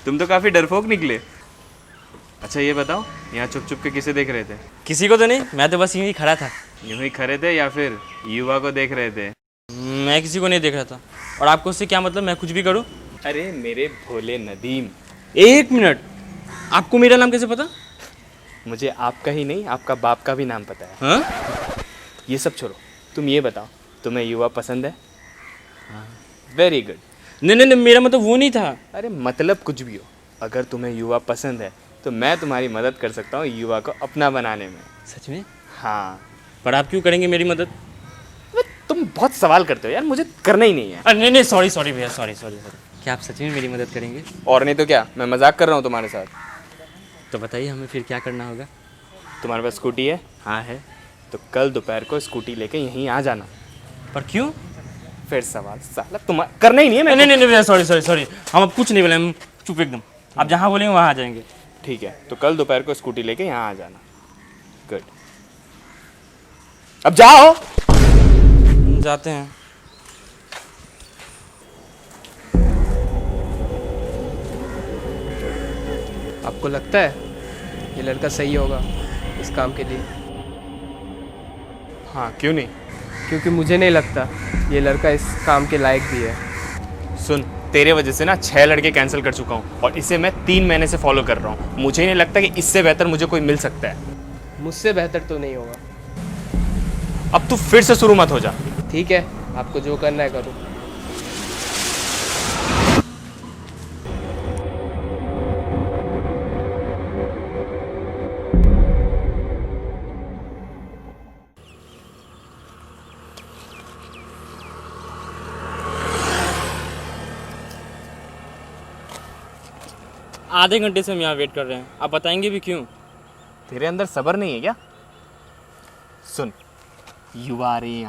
तुम तो काफी डरपोक निकले। अच्छा ये बताओ, यहाँ चुप चुप के किसे देख रहे थे? किसी को तो नहीं, मैं तो बस यूं ही खड़ा था। यूं ही खड़े थे या फिर युवा को देख रहे थे? मैं किसी को नहीं देख रहा था। और आपको उससे क्या मतलब, मैं कुछ भी करूं? अरे मेरे भोले नदीम, एक मिनट, आपको मेरा नाम कैसे पता? मुझे आपका ही नहीं आपका बाप का भी नाम पता है। हाँ? ये सब छोड़ो, तुम ये बताओ, तुम्हें युवा पसंद है? Very good. नहीं नहीं नहीं, मेरा मतलब वो नहीं था। अरे मतलब कुछ भी हो, अगर तुम्हें युवा पसंद है तो मैं तुम्हारी मदद कर सकता हूँ युवा को अपना बनाने में। सच में? हाँ। पर आप क्यों करेंगे मेरी मदद? तुम बहुत सवाल करते हो यार, मुझे करना ही नहीं है। अरे नहीं नहीं, सॉरी भैया, सॉरी। क्या आप सच में मेरी मदद करेंगे? और नहीं तो क्या, मैं मजाक कर रहा हूँ तुम्हारे साथ। तो बताइए हमें फिर क्या करना होगा। तुम्हारे पास स्कूटी है? हाँ है। तो कल दोपहर को स्कूटी लेके यहीं आ जाना। पर क्यों? फिर सवाल साला तुम करना ही नहीं है। नहीं नहीं भैया, सॉरी, हम अब कुछ नहीं बोले, हम चुप एकदम। आप जहाँ बोलेंगे वहाँ आ जाएंगे। ठीक है, तो कल दोपहर को स्कूटी लेके यहाँ आ जाना। गुड, अब जाओ। जाते हैं। आपको लगता है ये लड़का सही होगा इस काम के लिए? हाँ क्यों नहीं? क्योंकि मुझे नहीं लगता ये लड़का इस काम के लायक भी है। सुन, तेरे वजह से ना 6 लड़के कैंसिल कर चुका हूँ और इसे मैं 3 महीने से फॉलो कर रहा हूँ। मुझे नहीं लगता कि इससे बेहतर मुझे कोई मिल सकता है। मुझसे बेहतर तो नहीं होगा। अब तू फिर से शुरू मत हो जा। ठीक है, आपको जो करना है करो। आधे घंटे से हम यहाँ वेट कर रहे हैं, आप बताएंगे भी क्यों? तेरे अंदर सब्र नहीं है क्या? सुन, युवा आ रही है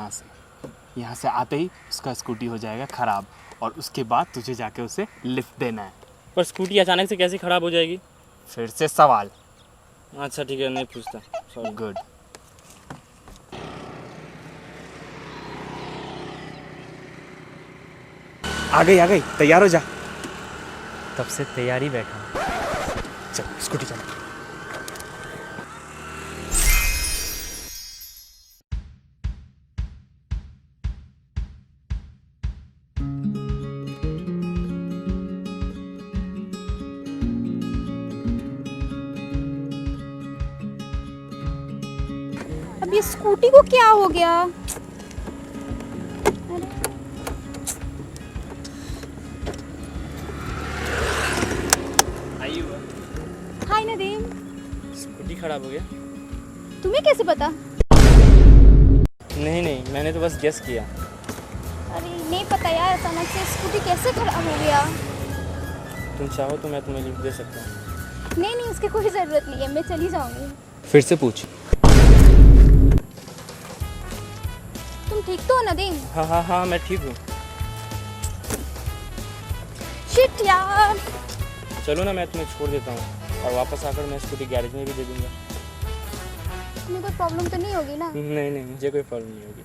यहाँ से आते ही उसका स्कूटी हो जाएगा खराब और उसके बाद तुझे जाके उसे लिफ्ट देना है। पर स्कूटी अचानक से कैसे ख़राब हो जाएगी? फिर से सवाल। अच्छा ठीक है, नहीं पूछता, सॉरी। गुड। आ गई, तैयार हो जा। तब से तैयारी बैठा। चल स्कूटी चला। अब ये स्कूटी को क्या हो गया? हाय नदीम। स्कूटी ख़राब हो गया? तुम्हें कैसे पता? नहीं, मैंने तो बस गेस किया। अरे नहीं पता यार, अचानक से स्कूटी कैसे खराब हो गया? तुम चाहो तो मैं तुम्हें लिफ्ट दे सकता हूँ। नहीं, उसकी कोई ज़रूरत नहीं है, मैं चली जाऊंगी। फिर से पूछ। तुम ठीक तो हो नदीम? हाँ, मैं ठीक हूँ। शिट यार। चलो ना, मैं तुम्हें छोड़ देता हूँ और वापस आकर मैं स्कूटी गैरेज में भी दे दूँगा। तुम्हें कोई प्रॉब्लम तो नहीं होगी ना? नहीं, मुझे कोई प्रॉब्लम नहीं होगी।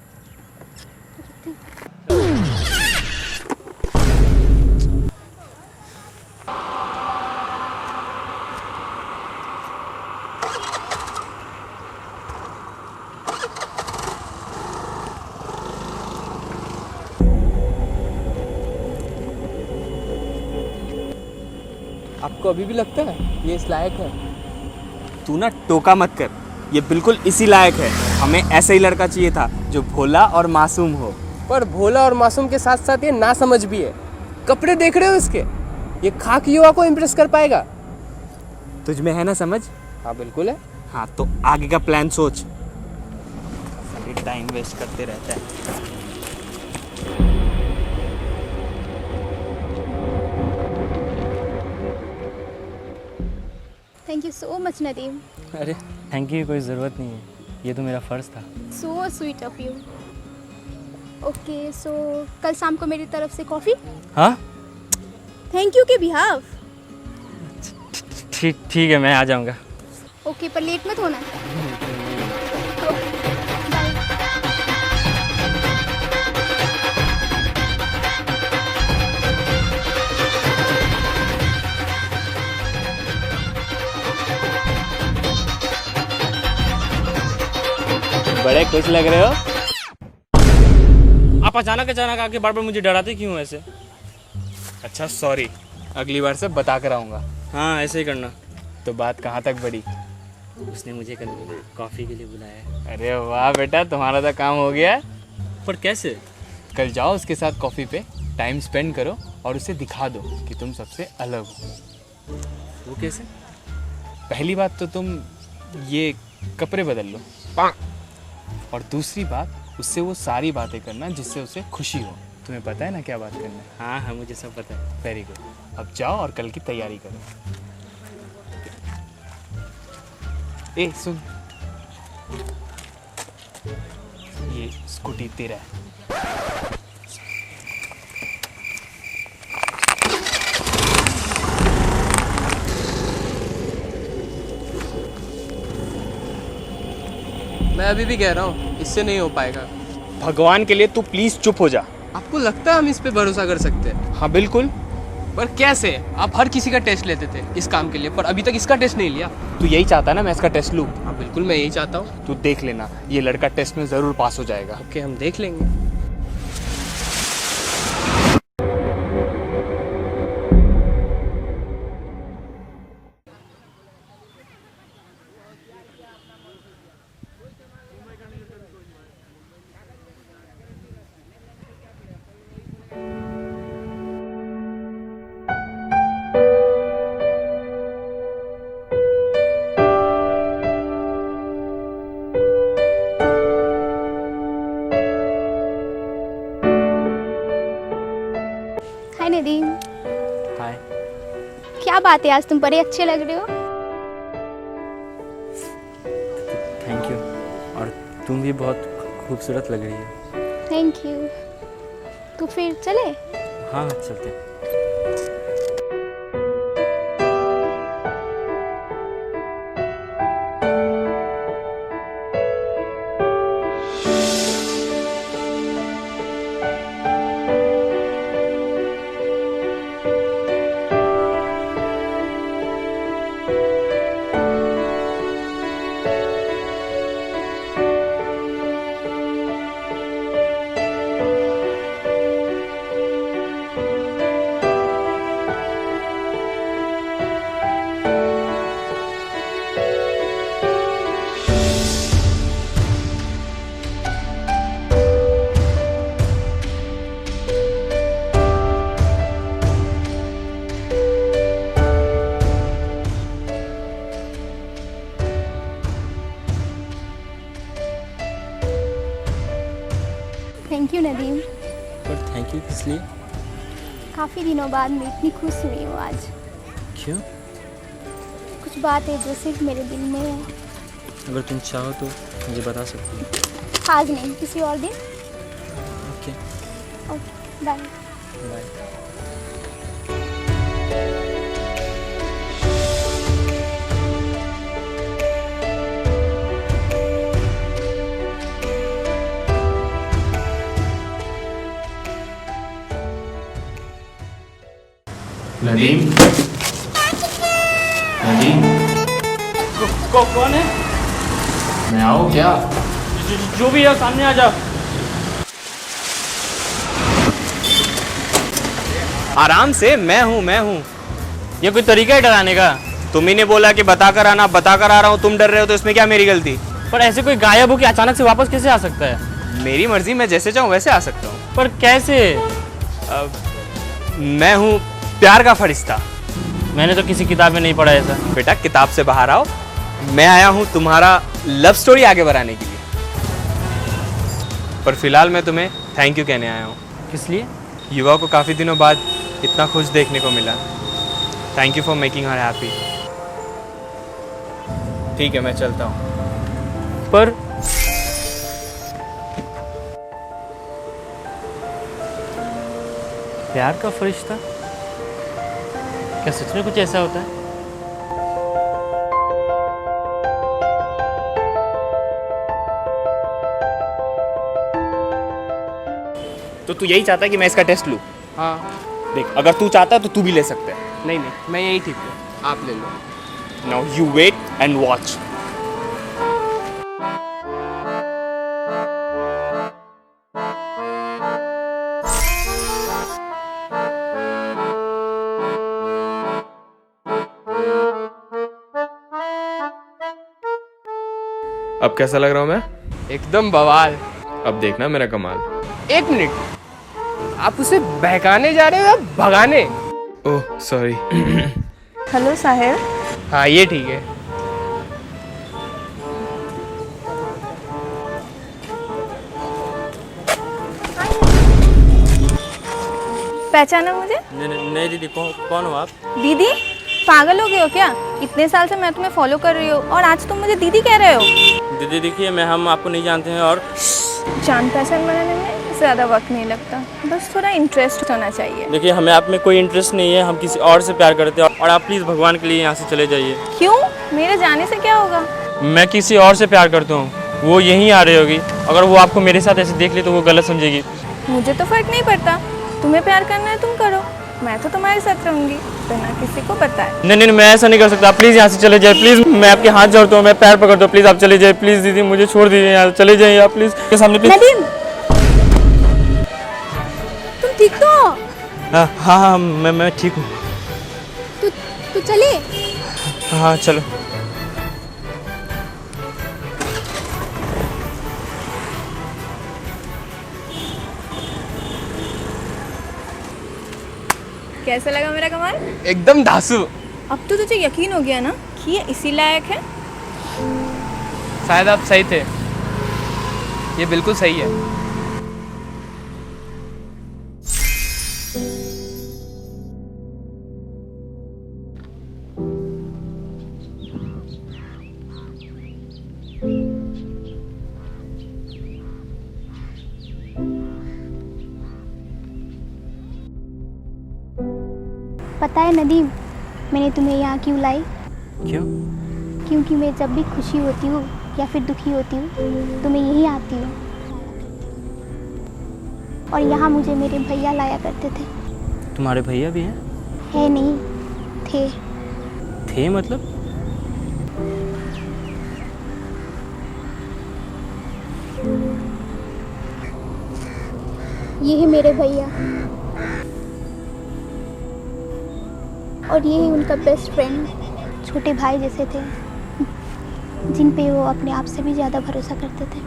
आपको अभी भी लगता है ये इस लायक है? तू ना टोका मत कर, ये बिल्कुल इसी लायक है। हमें ऐसा ही लड़का चाहिए था जो भोला और मासूम हो। पर भोला और मासूम के साथ साथ ये ना समझ भी है। कपड़े देख रहे हो इसके? ये खाक युवा को इम्प्रेस कर पाएगा? तुझ में है ना समझ? हाँ बिल्कुल है। हाँ तो आगे का प्लान सोच। टाइम वेस्ट करते रहता है। Thank you so much Nadeem. अरे थैंक यू की कोई ज़रूरत नहीं है, ये तो मेरा फ़र्ज़ था। So sweet of you. Okay so कल शाम को मेरी तरफ से कॉफ़ी। हाँ थैंक यू के बिहाफ। ठीक है, मैं आ जाऊँगा। ओके पर लेट मत होना। बड़े खुश लग रहे हो। आप अचानक अचानक आके बार बार मुझे डराते क्यों हो ऐसे? अच्छा सॉरी, अगली बार से बता कर आऊँगा। हाँ ऐसे ही करना। तो बात कहाँ तक बढ़ी? उसने मुझे कल कॉफ़ी के लिए बुलाया है। अरे वाह बेटा, तुम्हारा तो काम हो गया। पर कैसे? कल जाओ उसके साथ कॉफ़ी पे, टाइम स्पेंड करो और उसे दिखा दो कि तुम सबसे अलग हो। वो कैसे? पहली बात तो तुम ये कपड़े बदल लो, और दूसरी बात उससे वो सारी बातें करना जिससे उसे खुशी हो। तुम्हें पता है ना क्या बात करना है? हाँ हाँ मुझे सब पता है। Very good. अब जाओ और कल की तैयारी करो। ए सुन, ये स्कूटी तेरा है। मैं अभी भी कह रहा हूँ इससे नहीं हो पाएगा। भगवान के लिए तू प्लीज चुप हो जा। आपको लगता है हम इस पे भरोसा कर सकते हैं? हाँ बिल्कुल। पर कैसे? आप हर किसी का टेस्ट लेते थे इस काम के लिए, पर अभी तक इसका टेस्ट नहीं लिया। तू यही चाहता है ना मैं इसका टेस्ट लूँ? हाँ बिल्कुल, मैं यही चाहता हूँ। तू देख लेना, ये लड़का टेस्ट में ज़रूर पास हो जाएगा। ओके, हम देख लेंगे। हाय नदीम, हाय। क्या बात है, आज तुम बड़े अच्छे लग रहे हो। Thank you. और तुम भी बहुत खूबसूरत लग रही हो। Thank you. तो फिर चले? हाँ चलते हैं। Thank you Nadeem. पर थैंक यू किस लिए? काफ़ी दिनों बाद मैं इतनी खुश हुई हूँ आज। क्यों? कुछ बात है जो सिर्फ मेरे दिल में है। अगर तुम चाहो तो मुझे बता सकती हो। आज नहीं, किसी और दिन। Okay okay bye. Bye. Nadeem, Nadeem, कौन है? मैं आऊँ क्या? जो भी है सामने आ जाओ। आराम से, मैं हूँ। ये कोई तरीका है डराने का? तुम ही ने बोला कि बता कर आना, बता कर आ रहा हूँ, तुम डर रहे हो तो इसमें क्या मेरी गलती? पर ऐसे कोई गायब हो कि अचानक से वापस कैसे आ सकता है? मेरी मर्जी, मैं जैसे चाहूँ वैसे आ सकता हूँ। पर कैसे? मैं हूँ प्यार का फरिश्ता। मैंने तो किसी किताब में नहीं पढ़ा ऐसा। बेटा किताब से बाहर आओ, मैं आया हूँ तुम्हारा लव स्टोरी आगे बढ़ाने के लिए। पर फिलहाल मैं तुम्हें थैंक यू कहने आया हूँ। किस लिए? युवा को काफ़ी दिनों बाद इतना खुश देखने को मिला। Thank you for making her happy. ठीक है, मैं चलता हूँ। पर प्यार का फरिश्ता? क्या सच में कुछ ऐसा होता है? तो तू यही चाहता है कि मैं इसका टेस्ट लूँ? हाँ। देख, अगर तू चाहता है तो तू भी ले सकता है। नहीं, मैं यही ठीक हूँ, आप ले लो। Now you wait and watch. अब कैसा लग रहा हूँ मैं? एकदम बवाल। अब देखना मेरा कमाल। 1 मिनट, आप उसे बहकाने जा रहे हो या भगाने? Oh sorry. हेलो साहिल। हाँ ये ठीक है। पहचाना मुझे? नहीं दीदी, कौन हो आप? दीदी पागल हो गए हो क्या? इतने साल से मैं तुम्हें फॉलो कर रही हूँ और आज तुम मुझे दीदी कह रहे हो? दीदी देखिए, हम आपको नहीं जानते हैं और जान पहचान बनाने में ज़्यादा वक्त नहीं लगता, बस थोड़ा इंटरेस्ट होना चाहिए। देखिए हमें आप में कोई इंटरेस्ट नहीं है, हम किसी और से प्यार करते हैं और आप प्लीज़ भगवान के लिए यहाँ से चले जाइए। क्यों? मेरे जाने से क्या होगा? मैं किसी और से प्यार करता हूँ, वो यहीं आ रही होगी। अगर वो आपको मेरे साथ ऐसे देख ले तो वो गलत समझेगी। मुझे तो फ़र्क नहीं पड़ता, तुम्हें प्यार करना है तुम करो, मैं तो तुम्हारे साथ रहूँगी बिना किसी को बताए। नहीं, मैं ऐसा नहीं कर सकता। प्लीज़ यहाँ से चले जाए, प्लीज़। मैं आपके हाथ जोड़ता हूँ, मैं पैर पकड़ता हूँ, प्लीज़ आप चले जाइए। प्लीज़ दीदी मुझे छोड़ दीजिए, यहाँ चले जाइए आप प्लीज़ के सामने प्लीज़। नदीम, तुम ठीक तो हो? हाँ, मैं ठीक हूँ। तो चले। हाँ चलो। कैसा लगा मेरा कमाल? एकदम धांसू। अब तो तुझे यकीन हो गया ना कि ये इसी लायक है? शायद आप सही थे, ये बिल्कुल सही है। पता है नदीम, मैंने तुम्हें यहाँ क्यों लाई? क्यों? क्योंकि मैं जब भी खुशी होती हूँ या फिर दुखी होती हूँ तो मैं यहीं आती हूँ। और यहाँ मुझे मेरे भैया लाया करते थे। तुम्हारे भैया भी हैं? है नहीं, थे। थे मतलब? ये है मेरे भैया और ये है उनका बेस्ट फ्रेंड, छोटे भाई जैसे थे जिन पे वो अपने आप से भी ज़्यादा भरोसा करते थे।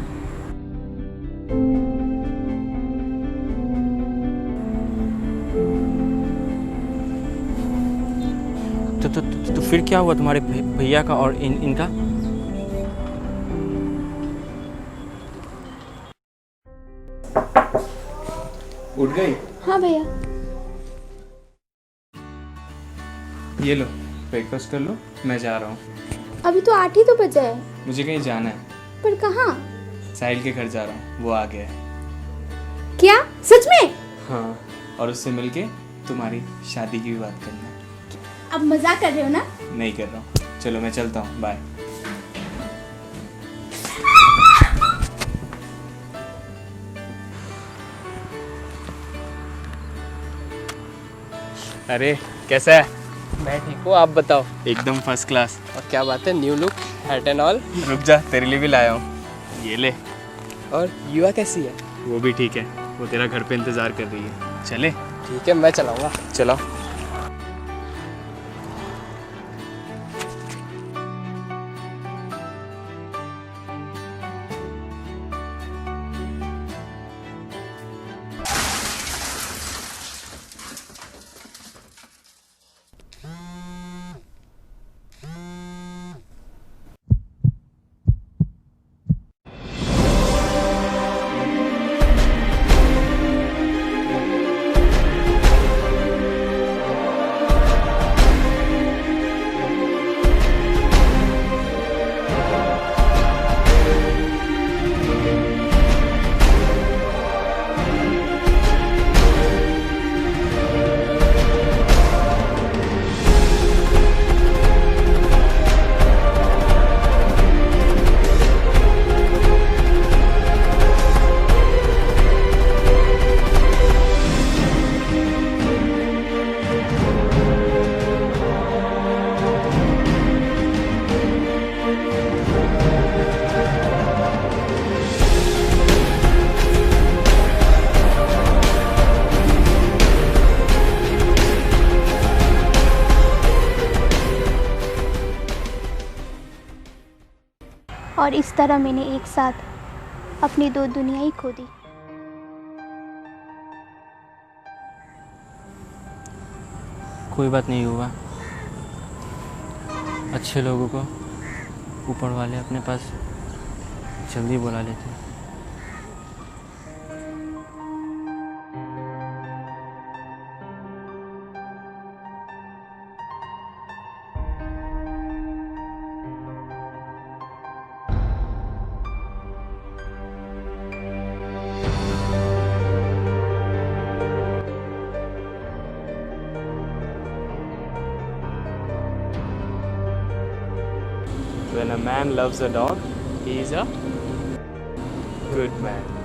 तो फिर क्या हुआ तुम्हारे भैया का और इनका? उठ गई? हाँ भैया। ये लो ब्रेकफास्ट कर लो, मैं जा रहा हूँ। अभी तो 8 ही तो बजा है। मुझे कहीं जाना है। पर कहाँ? साहिल के घर जा रहा हूँ, वो आ गया है। क्या सच में? हाँ, और उससे मिलके तुम्हारी शादी की भी बात करना है। अब मजाक कर रहे हो ना? नहीं कर रहा हूँ। चलो मैं चलता हूँ, बाय। अरे कैसा है? मैं ठीक हूँ, आप बताओ। एकदम फर्स्ट क्लास। और क्या बात है, new look, hat and all. रुक जा, तेरे लिए भी लाया हूँ, ये ले। और युवा कैसी है? वो भी ठीक है, वो तेरा घर पे इंतजार कर रही है। चले? ठीक है, मैं चलाऊंगा। चलो। और इस तरह मैंने एक साथ अपनी दो दुनिया ही खो दी। कोई बात नहीं हुआ, अच्छे लोगों को ऊपर वाले अपने पास जल्दी बुला लेते हैं। When a man loves a dog, he is a good man.